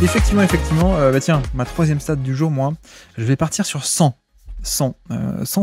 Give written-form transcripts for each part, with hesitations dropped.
Effectivement. Tiens, ma troisième stat du jour, moi, je vais partir sur 100. 100,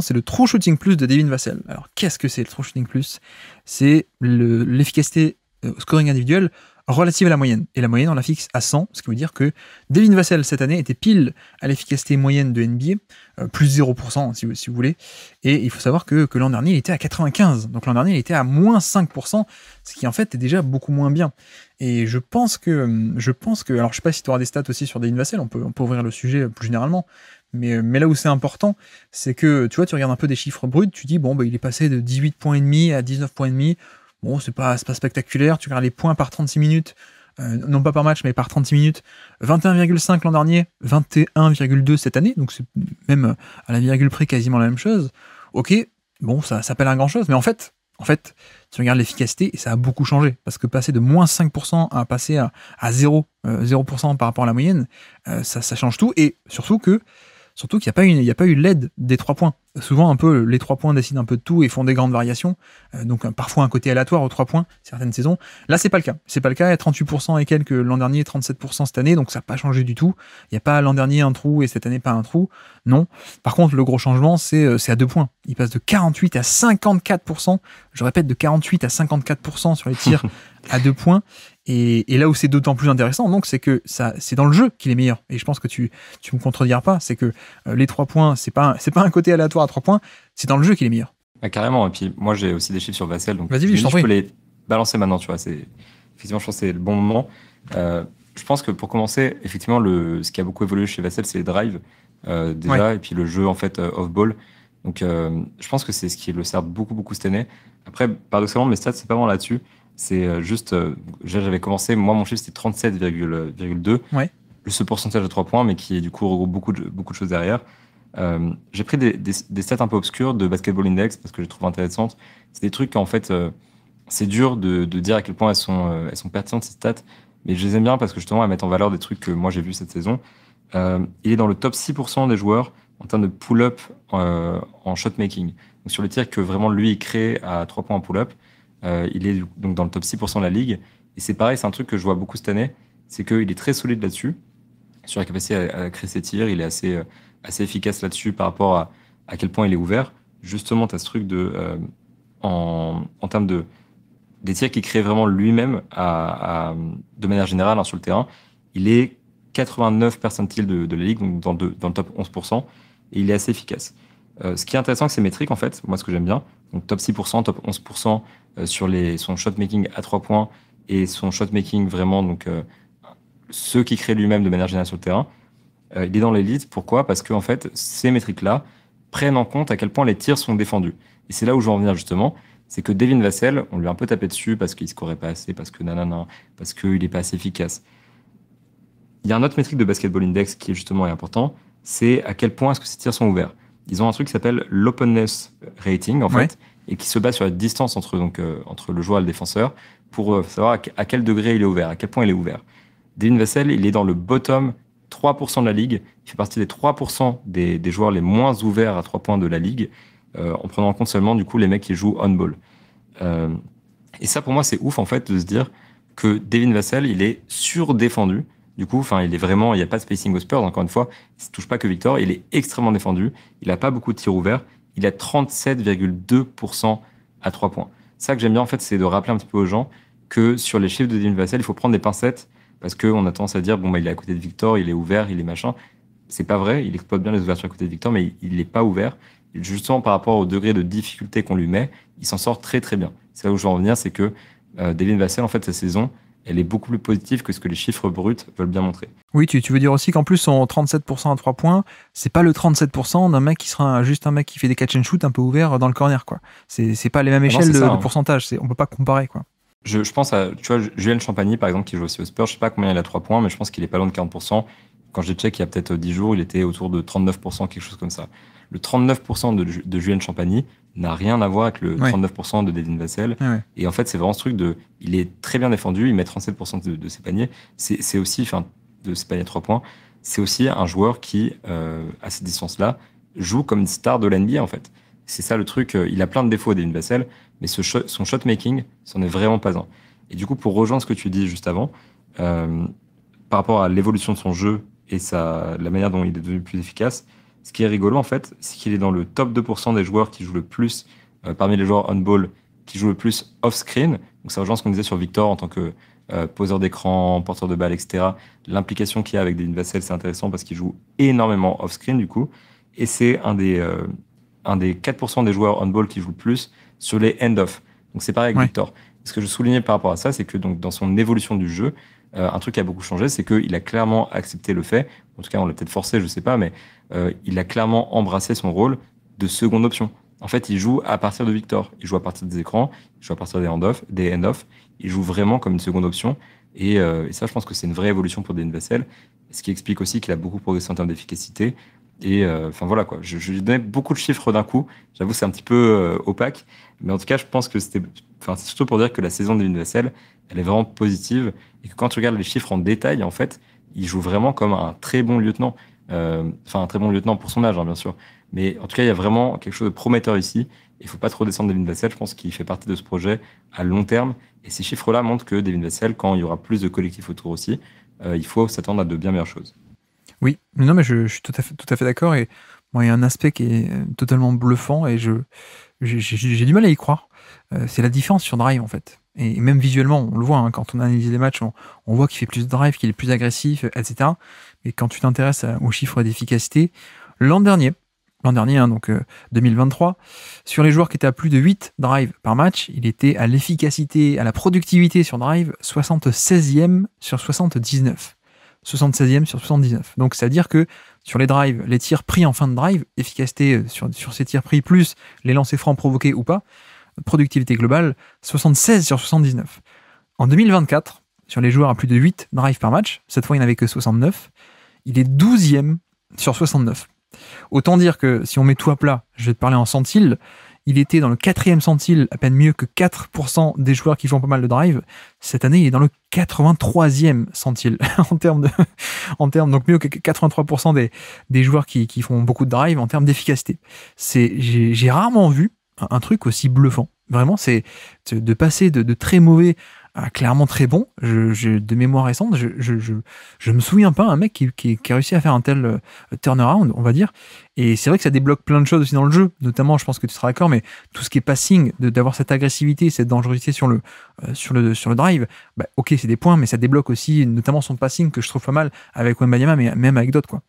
c'est le True Shooting Plus de Devin Vassell. Alors, qu'est-ce que c'est le True Shooting Plus ? C'est l'efficacité au scoring individuel relative à la moyenne. Et la moyenne, on la fixe à 100, ce qui veut dire que Devin Vassell, cette année, était pile à l'efficacité moyenne de NBA, plus 0%, si vous voulez. Et il faut savoir que l'an dernier, il était à 95. Donc l'an dernier, il était à moins 5%, ce qui en fait est déjà beaucoup moins bien. Et je pense que alors je sais pas si tu auras des stats aussi sur Devin Vassell, on peut ouvrir le sujet plus généralement, mais là où c'est important, c'est que tu vois, tu regardes un peu des chiffres bruts, tu dis il est passé de 18 points et demi à 19 points et demi. Bon, c'est pas spectaculaire, tu regardes les points par 36 minutes, non pas par match, mais par 36 minutes, 21,5 l'an dernier, 21,2 cette année, donc c'est même à la virgule près quasiment la même chose. Ok, bon, ça s'appelle un grand chose, mais en fait, tu regardes l'efficacité et ça a beaucoup changé, parce que passer de moins 5% à passer à 0% par rapport à la moyenne, ça change tout, et surtout qu'il n'y a pas eu l'aide des 3 points. Souvent, un peu, les 3 points décident un peu de tout et font des grandes variations. Donc, parfois, un côté aléatoire aux 3 points, certaines saisons. Là, c'est pas le cas. C'est pas le cas. Il y a 38% et quelques l'an dernier, 37% cette année. Donc, ça n'a pas changé du tout. Il n'y a pas l'an dernier un trou et cette année pas un trou. Non. Par contre, le gros changement, c'est à 2 points. Il passe de 48 à 54%. Je répète, de 48 à 54% sur les tirs à 2 points. Et là où c'est d'autant plus intéressant, donc, c'est que c'est dans le jeu qu'il est meilleur. Et je pense que tu me contrediras pas. C'est que les 3 points, c'est pas un côté aléatoire à 3 points. C'est dans le jeu qu'il est meilleur. Ah, carrément. Et puis, moi, j'ai aussi des chiffres sur Vassell. Donc, vas-y, je peux les balancer maintenant, tu vois. Effectivement, je pense que c'est le bon moment. Je pense que pour commencer, effectivement, ce qui a beaucoup évolué chez Vassell, c'est les drives, déjà, ouais. Et puis le jeu, en fait, off-ball. Donc, je pense que c'est ce qui le sert beaucoup, beaucoup cette année. Après, paradoxalement, mes stats, c'est pas vraiment là-dessus. C'est juste, j'avais commencé, moi, mon chiffre, c'était 37,2. Ouais. Ce pourcentage de 3 points, mais qui, du coup, regroupe beaucoup de choses derrière. J'ai pris des stats un peu obscures de Basketball Index parce que je les trouve intéressantes. C'est des trucs en fait, c'est dur de dire à quel point elles sont pertinentes ces stats, mais je les aime bien parce que justement elles mettent en valeur des trucs que moi j'ai vus cette saison. Il est dans le top 6% des joueurs en termes de pull-up en shot-making. Donc sur les tirs que vraiment lui il crée à 3 points en pull-up, il est donc dans le top 6% de la ligue. Et c'est pareil, c'est un truc que je vois beaucoup cette année, c'est qu'il est très solide là-dessus, sur la capacité à créer ses tirs, il est assez efficace là-dessus par rapport à quel point il est ouvert. Justement, tu as ce truc en termes des tirs qu'il crée vraiment lui-même de manière générale sur le terrain. Il est 89 percentile de la ligue, donc dans le top 11%, et il est assez efficace. Ce qui est intéressant avec ces métriques, en fait, moi ce que j'aime bien, donc top 6%, top 11% sur son shot-making à 3 points et son shot-making vraiment, donc ce qu'il crée lui-même de manière générale sur le terrain, il est dans l'élite. Pourquoi ? Parce que en fait, ces métriques-là prennent en compte à quel point les tirs sont défendus. Et c'est là où je veux en venir justement, c'est que Devin Vassell, on lui a un peu tapé dessus parce qu'il ne scorait pas assez, parce que nanana, parce qu'il n'est pas assez efficace. Il y a un autre métrique de Basketball Index qui est justement important, c'est à quel point est-ce que ces tirs sont ouverts. Ils ont un truc qui s'appelle l'openness rating, en fait, et qui se base sur la distance entre le joueur et le défenseur pour savoir à quel degré il est ouvert, à quel point il est ouvert. Devin Vassell, il est dans le bottom 3% de la ligue. Il fait partie des 3% des joueurs les moins ouverts à 3 points de la ligue, en prenant en compte seulement du coup les mecs qui jouent on-ball. Et ça, pour moi, c'est ouf en fait de se dire que Devin Vassell, il est surdéfendu. Du coup, il est vraiment, il n'y a pas de spacing aux Spurs. Encore une fois, il ne touche pas que Victor. Il est extrêmement défendu. Il n'a pas beaucoup de tirs ouverts. Il a 37,2% à 3 points. Ça que j'aime bien en fait, c'est de rappeler un petit peu aux gens que sur les chiffres de Devin Vassell, il faut prendre des pincettes. Parce qu'on a tendance à dire, il est à côté de Victor, il est ouvert, il est machin. C'est pas vrai, il exploite bien les ouvertures à côté de Victor, mais il n'est pas ouvert. Et justement, par rapport au degré de difficulté qu'on lui met, il s'en sort très très bien. C'est là où je veux en venir, c'est que Devin Vassell, en fait, sa saison, elle est beaucoup plus positive que ce que les chiffres bruts veulent bien montrer. Oui, tu veux dire aussi qu'en plus, son 37% à 3 points, c'est pas le 37% d'un mec qui sera juste un mec qui fait des catch and shoot un peu ouvert dans le corner, quoi. C'est pas les mêmes échelles de pourcentage, on peut pas comparer, quoi. Je pense à, tu vois, Julien Champagny, par exemple, qui joue aussi au Spurs. Je sais pas combien il a 3 points, mais je pense qu'il est pas loin de 40%. Quand j'ai check il y a peut-être 10 jours, il était autour de 39%, quelque chose comme ça. Le 39% de Julien Champagny n'a rien à voir avec le 39% de Devin Vassell. Ouais. Et en fait, c'est vraiment ce truc il est très bien défendu, il met 37% de ses paniers. C'est aussi, de ses paniers à 3 points, c'est aussi un joueur qui, à cette distance-là, joue comme une star de l'NBA, en fait. C'est ça le truc, il a plein de défauts, Devin Vassell, mais son shot-making, c'en est vraiment pas un. Et du coup, pour rejoindre ce que tu dis juste avant, par rapport à l'évolution de son jeu et la manière dont il est devenu plus efficace, ce qui est rigolo en fait, c'est qu'il est dans le top 2% des joueurs qui jouent le plus, parmi les joueurs on-ball, qui jouent le plus off-screen. Donc ça rejoint ce qu'on disait sur Victor en tant que poseur d'écran, porteur de balle, etc. L'implication qu'il y a avec Devin Vassell, c'est intéressant parce qu'il joue énormément off-screen du coup. Et c'est un des 4% des joueurs on-ball qui joue le plus sur les end-off. Donc c'est pareil avec Ouais. Victor. Ce que je soulignais par rapport à ça, c'est que donc, dans son évolution du jeu, un truc qui a beaucoup changé, c'est qu'il a clairement accepté le fait, en tout cas on l'a peut-être forcé, je sais pas, mais il a clairement embrassé son rôle de seconde option. En fait, il joue à partir de Victor, il joue à partir des écrans, il joue à partir des end-off, il joue vraiment comme une seconde option. Et ça, je pense que c'est une vraie évolution pour Devin Vassell, ce qui explique aussi qu'il a beaucoup progressé en termes d'efficacité. Et enfin voilà quoi, je lui donnais beaucoup de chiffres d'un coup. J'avoue, c'est un petit peu opaque, mais en tout cas, je pense que c'est surtout pour dire que la saison de Devin Vassell, elle est vraiment positive et que quand tu regardes les chiffres en détail, en fait, il joue vraiment comme un très bon lieutenant. Enfin, un très bon lieutenant pour son âge, hein, bien sûr. Mais en tout cas, il y a vraiment quelque chose de prometteur ici. Il faut pas trop descendre Devin Vassell. Je pense qu'il fait partie de ce projet à long terme. Et ces chiffres-là montrent que Devin Vassell, quand il y aura plus de collectifs autour aussi, il faut s'attendre à de bien meilleures choses. Oui, mais non, mais je suis tout à fait d'accord. Et moi, il y a un aspect qui est totalement bluffant et j'ai du mal à y croire. C'est la différence sur drive, en fait. Et même visuellement, on le voit, hein, quand on analyse les matchs, on voit qu'il fait plus de drive, qu'il est plus agressif, etc. Et quand tu t'intéresses aux chiffres d'efficacité, l'an dernier, hein, donc 2023, sur les joueurs qui étaient à plus de 8 drives par match, il était à l'efficacité, à la productivité sur drive, 76e sur 79. 76e sur 79. Donc, c'est-à-dire que sur les drives, les tirs pris en fin de drive, efficacité sur ces tirs pris, plus les lancers francs provoqués ou pas, productivité globale, 76 sur 79. En 2024, sur les joueurs à plus de 8 drives par match, cette fois il n'y en avait que 69, il est 12e sur 69. Autant dire que si on met tout à plat, je vais te parler en centiles, il était dans le 4e centile, à peine mieux que 4% des joueurs qui font pas mal de drive. Cette année, il est dans le 83e centile, donc mieux que 83% des joueurs qui font beaucoup de drive en termes d'efficacité. J'ai rarement vu un truc aussi bluffant. Vraiment, c'est de passer de très mauvais à clairement très bon. De mémoire récente, je me souviens pas un mec qui a réussi à faire un tel turnaround, on va dire. Et c'est vrai que ça débloque plein de choses aussi dans le jeu. Notamment, je pense que tu seras d'accord, mais tout ce qui est passing, d'avoir cette agressivité, cette dangerosité sur le drive, bah, ok, c'est des points, mais ça débloque aussi notamment son passing que je trouve pas mal avec Wembanyama, mais même avec d'autres, quoi.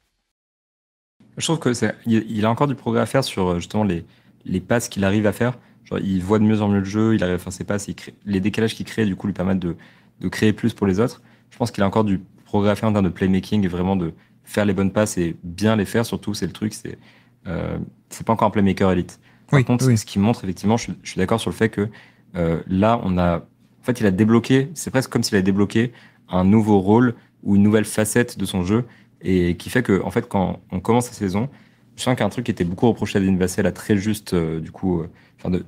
Je trouve que il a encore du progrès à faire sur justement les passes qu'il arrive à faire. Genre, il voit de mieux en mieux le jeu, il arrive à faire ses passes, les décalages qu'il crée, du coup, lui permettent de créer plus pour les autres. Je pense qu'il a encore du progrès à faire en termes de playmaking et vraiment de faire les bonnes passes et bien les faire. Surtout, c'est le truc, c'est pas encore un playmaker élite. Par Oui, contre, oui. ce qui montre, effectivement, je suis d'accord sur le fait que là, en fait, il a débloqué, c'est presque comme s'il avait débloqué un nouveau rôle ou une nouvelle facette de son jeu et qui fait que, en fait, quand on commence la saison, je sens qu'un truc qui était beaucoup reproché à Devin Vassell à très juste,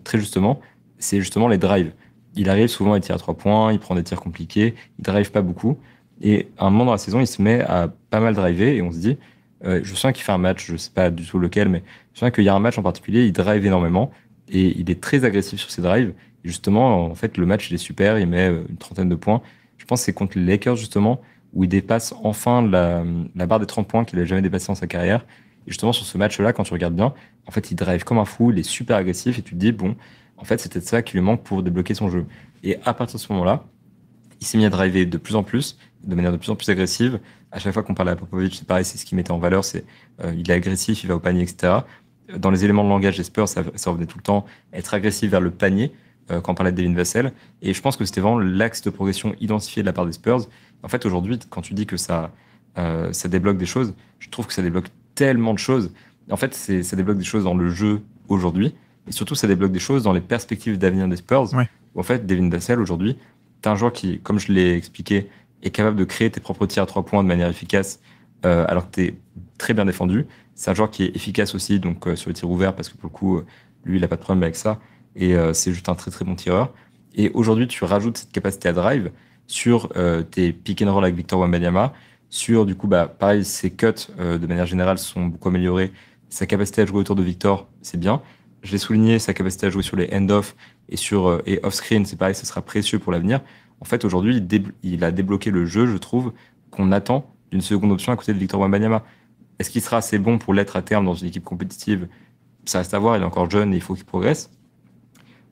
très justement, c'est justement les drives. Il arrive souvent à tirer à 3 points, il prend des tirs compliqués, il drive pas beaucoup. Et à un moment dans la saison, il se met à pas mal driver et on se dit, je sens qu'il fait un match, je sais pas du tout lequel, mais je sens qu'il y a un match en particulier, il drive énormément et il est très agressif sur ses drives. Et justement, en fait, le match, il est super, il met une trentaine de points. Je pense que c'est contre les Lakers, justement, où il dépasse enfin la barre des 30 points qu'il n'avait jamais dépassé dans sa carrière. Et justement, sur ce match-là, quand tu regardes bien, en fait, il drive comme un fou, il est super agressif et tu te dis, bon, en fait, c'était ça qui lui manque pour débloquer son jeu. Et à partir de ce moment-là, il s'est mis à driver de plus en plus, de manière de plus en plus agressive. À chaque fois qu'on parlait à Popovich, c'est pareil, c'est ce qu'il mettait en valeur, il est agressif, il va au panier, etc. Dans les éléments de langage des Spurs, ça revenait tout le temps, être agressif vers le panier, quand on parlait de Devin Vassell. Et je pense que c'était vraiment l'axe de progression identifié de la part des Spurs. En fait, aujourd'hui, quand tu dis que ça débloque des choses, je trouve que ça débloque tellement de choses. En fait, ça débloque des choses dans le jeu aujourd'hui, et surtout, ça débloque des choses dans les perspectives d'avenir des Spurs. Ouais. Où, en fait, Devin Vassell, aujourd'hui, t'es un joueur qui, comme je l'ai expliqué, est capable de créer tes propres tirs à 3 points de manière efficace, alors que t'es très bien défendu. C'est un joueur qui est efficace aussi, donc sur les tirs ouverts, parce que pour le coup, lui, il a pas de problème avec ça. Et c'est juste un très très bon tireur. Et aujourd'hui, tu rajoutes cette capacité à drive sur tes pick and roll avec Victor Wembanyama, sur du coup, bah, pareil, ses cuts de manière générale sont beaucoup améliorés. Sa capacité à jouer autour de Victor, c'est bien. Je l'ai souligné, sa capacité à jouer sur les end-off et off-screen, c'est pareil, ce sera précieux pour l'avenir. En fait, aujourd'hui, il a débloqué le jeu, je trouve, qu'on attend d'une seconde option à côté de Victor Wembanyama. Est-ce qu'il sera assez bon pour l'être à terme dans une équipe compétitive? Ça reste à voir, il est encore jeune et il faut qu'il progresse.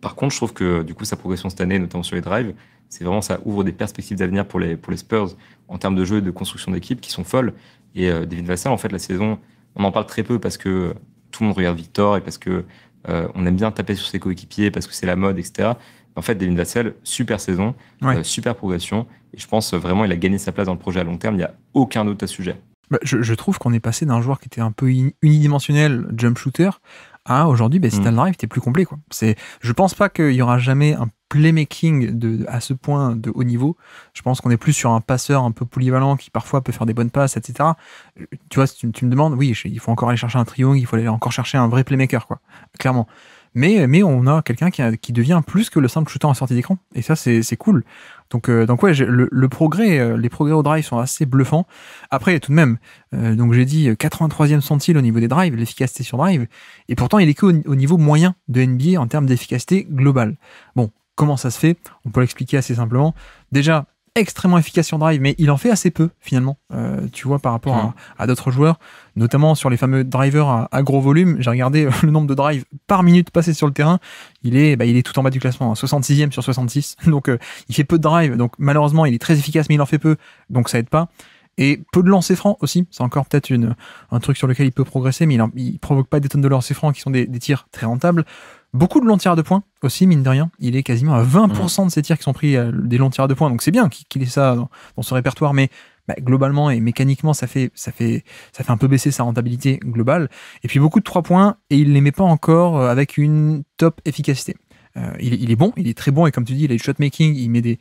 Par contre, je trouve que du coup, sa progression cette année, notamment sur les drives, c'est vraiment, ça ouvre des perspectives d'avenir pour les Spurs en termes de jeu et de construction d'équipe qui sont folles. Et Devin Vassell, en fait, la saison, on en parle très peu parce que tout le monde regarde Victor et parce que on aime bien taper sur ses coéquipiers parce que c'est la mode, etc. En fait, Devin Vassell, super saison, super progression. Et je pense vraiment il a gagné sa place dans le projet à long terme. Il n'y a aucun doute à ce sujet. Je trouve qu'on est passé d'un joueur qui était un peu unidimensionnel, jump shooter, à aujourd'hui, si t'as le drive, t'es plus complet, quoi. Je pense pas qu'il y aura jamais un playmaking à ce point de haut niveau. Je pense qu'on est plus sur un passeur un peu polyvalent qui parfois peut faire des bonnes passes, etc. Tu vois, si tu me demandes, oui, il faut encore aller chercher un triangle, il faut aller encore chercher un vrai playmaker, quoi. Clairement. Mais on a quelqu'un qui devient plus que le simple shooter en sortie d'écran. Et ça, c'est cool. Donc ouais, le progrès, les progrès au drive sont assez bluffants. Après, tout de même, donc j'ai dit 83e centile au niveau des drives, l'efficacité sur drive. Et pourtant, il est que au niveau moyen de NBA en termes d'efficacité globale. Bon, comment ça se fait? On peut l'expliquer assez simplement. Déjà, extrêmement efficace sur drive, mais il en fait assez peu finalement, tu vois, par rapport à d'autres joueurs, notamment sur les fameux drivers à gros volume. J'ai regardé le nombre de drives par minute passé sur le terrain, il est tout en bas du classement, 66e sur 66, donc il fait peu de drives, donc malheureusement il est très efficace mais il en fait peu, donc ça aide pas. Et peu de lancers francs aussi, c'est encore peut-être un truc sur lequel il peut progresser, mais il provoque pas des tonnes de lancers francs qui sont des tirs très rentables. Beaucoup de longs tirs de points aussi, mine de rien. Il est quasiment à 20% de ses tirs qui sont pris des longs tirs de points. Donc c'est bien qu'il ait ça dans son répertoire, mais globalement et mécaniquement, ça fait un peu baisser sa rentabilité globale. Et puis beaucoup de 3 points, et il ne les met pas encore avec une top efficacité. Il est bon, il est très bon, et comme tu dis, il a du shot making, il met des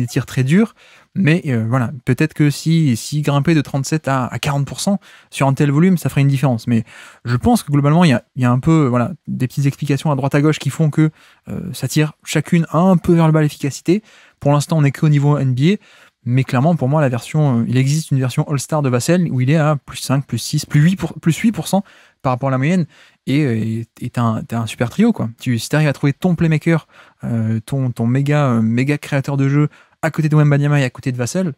tirs très durs, mais voilà, peut-être que si grimpait de 37 à 40% sur un tel volume, ça ferait une différence. Mais je pense que globalement, il y a un peu des petites explications à droite à gauche qui font que ça tire chacune un peu vers le bas l'efficacité. Pour l'instant, on n'est qu'au niveau NBA, mais clairement, pour moi, il existe une version All-Star de Vassell où il est à plus 5, plus 6, plus 8% par rapport à la moyenne. Et t'as un super trio, quoi. Si t'arrives à trouver ton playmaker, ton méga créateur de jeu à côté de Wembanyama et à côté de Vassell,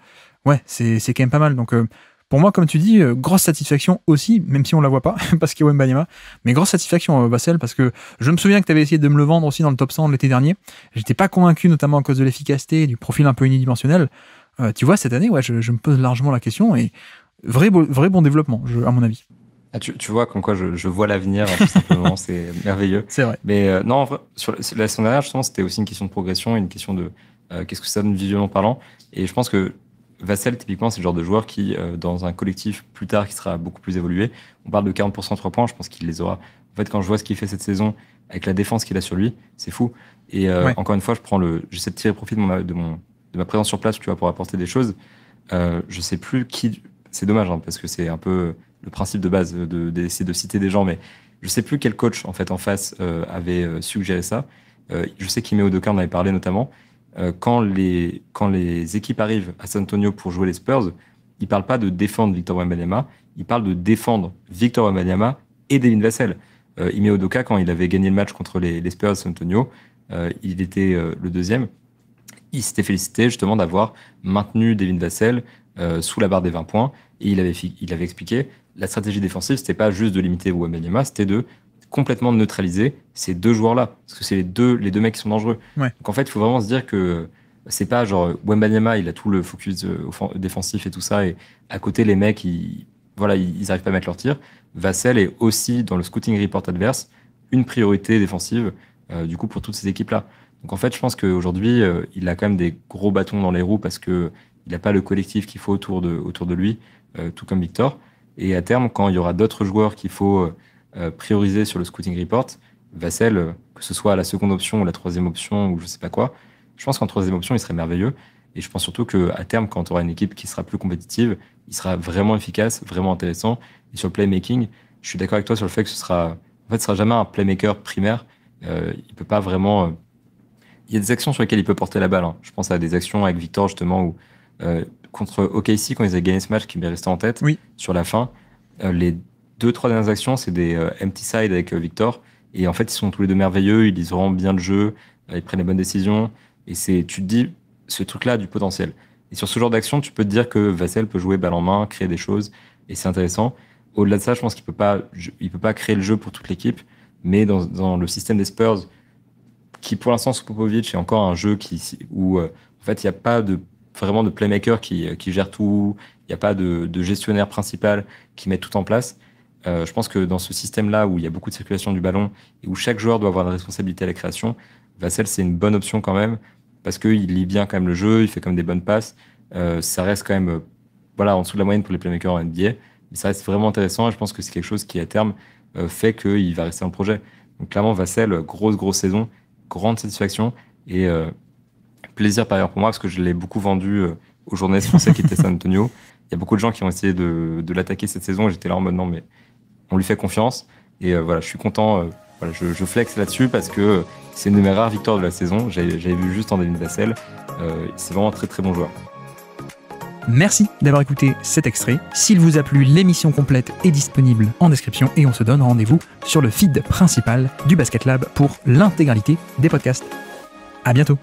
ouais, c'est quand même pas mal. Donc pour moi, comme tu dis, grosse satisfaction aussi, même si on la voit pas, parce qu'il y a Wembanyama, mais grosse satisfaction Vassell, parce que je me souviens que tu avais essayé de me le vendre aussi dans le top 100 l'été dernier. J'étais pas convaincu, notamment à cause de l'efficacité et du profil un peu unidimensionnel. Tu vois, cette année, ouais, je me pose largement la question, et vrai bon développement, à mon avis. Ah, tu vois, comme quoi je vois l'avenir, tout simplement, c'est merveilleux. C'est vrai. Mais non, en vrai, sur la saison dernière, justement, c'était aussi une question de progression, une question de qu'est-ce que ça donne visuellement parlant. Et je pense que Vassell, typiquement, c'est le genre de joueur qui, dans un collectif plus tard, qui sera beaucoup plus évolué, on parle de 40% de 3 points, je pense qu'il les aura. En fait, quand je vois ce qu'il fait cette saison, avec la défense qu'il a sur lui, c'est fou. Et encore une fois, j'essaie de tirer profit de ma présence sur place, tu vois, pour apporter des choses. Je sais plus qui... C'est dommage, hein, parce que c'est un peu le principe de base d'essayer de citer des gens, mais je sais plus quel coach en fait en face avait suggéré ça. Je sais qu'Ime Udoka en avait parlé notamment. Quand les équipes arrivent à San Antonio pour jouer les Spurs, ils parlent pas de défendre Victor Wembanyama, ils parlent de défendre Victor Wembanyama et Devin Vassell. Ime Udoka, quand il avait gagné le match contre les Spurs à San Antonio, il était le deuxième. Il s'était félicité justement d'avoir maintenu Devin Vassell sous la barre des 20 points, et il avait expliqué la stratégie défensive, c'était pas juste de limiter Wembanyama, c'était de complètement neutraliser ces deux joueurs-là, parce que c'est les deux mecs qui sont dangereux. Ouais. Donc en fait, il faut vraiment se dire que c'est pas genre Wembanyama, il a tout le focus défensif et tout ça, et à côté les mecs, ils arrivent pas à mettre leur tir. Vassell est aussi dans le scouting report adverse une priorité défensive, du coup pour toutes ces équipes-là. Donc en fait, je pense qu'aujourd'hui, il a quand même des gros bâtons dans les roues parce que il n'a pas le collectif qu'il faut autour de lui, tout comme Victor. Et à terme, quand il y aura d'autres joueurs qu'il faut prioriser sur le scouting report, Vassell, que ce soit la seconde option ou la troisième option ou je sais pas quoi, je pense qu'en troisième option, il serait merveilleux. Et je pense surtout qu'à terme, quand tu auras une équipe qui sera plus compétitive, il sera vraiment efficace, vraiment intéressant. Et sur le playmaking, je suis d'accord avec toi sur le fait que ce sera jamais un playmaker primaire. Il peut pas vraiment... Il y a des actions sur lesquelles il peut porter la balle, hein. Je pense à des actions avec Victor, justement, où contre OKC, quand ils avaient gagné ce match qui m'est resté en tête, oui, sur la fin, les 2-3 dernières actions, c'est des empty side avec Victor. Et en fait, ils sont tous les deux merveilleux, ils lisent vraiment bien le jeu, ils prennent les bonnes décisions. Et tu te dis, ce truc-là a du potentiel. Et sur ce genre d'action, tu peux te dire que Vassell peut jouer balle en main, créer des choses, et c'est intéressant. Au-delà de ça, je pense qu'il peut pas créer le jeu pour toute l'équipe, mais dans le système des Spurs, qui pour l'instant sous Popovich est encore un jeu où en fait il n'y a pas vraiment de playmaker qui gère tout, il n'y a pas de gestionnaire principal qui met tout en place. Je pense que dans ce système-là où il y a beaucoup de circulation du ballon et où chaque joueur doit avoir une responsabilité à la création, Vassell c'est une bonne option quand même parce qu'il lit bien quand même le jeu, il fait quand même des bonnes passes. Ça reste quand même en dessous de la moyenne pour les playmakers en NBA, mais ça reste vraiment intéressant et je pense que c'est quelque chose qui à terme fait qu'il va rester dans le projet. Donc clairement Vassell, grosse saison, grande satisfaction et plaisir par ailleurs pour moi parce que je l'ai beaucoup vendu aux journalistes français qui étaient San Antonio. Il y a beaucoup de gens qui ont essayé de l'attaquer cette saison et j'étais là en mode non mais on lui fait confiance et je suis content. Je flex là-dessus parce que c'est une de mes rares victoires de la saison. J'avais vu juste en Devin Vassell. C'est vraiment un très très bon joueur. Merci d'avoir écouté cet extrait. S'il vous a plu, l'émission complète est disponible en description et on se donne rendez-vous sur le feed principal du Basket Lab pour l'intégralité des podcasts. À bientôt.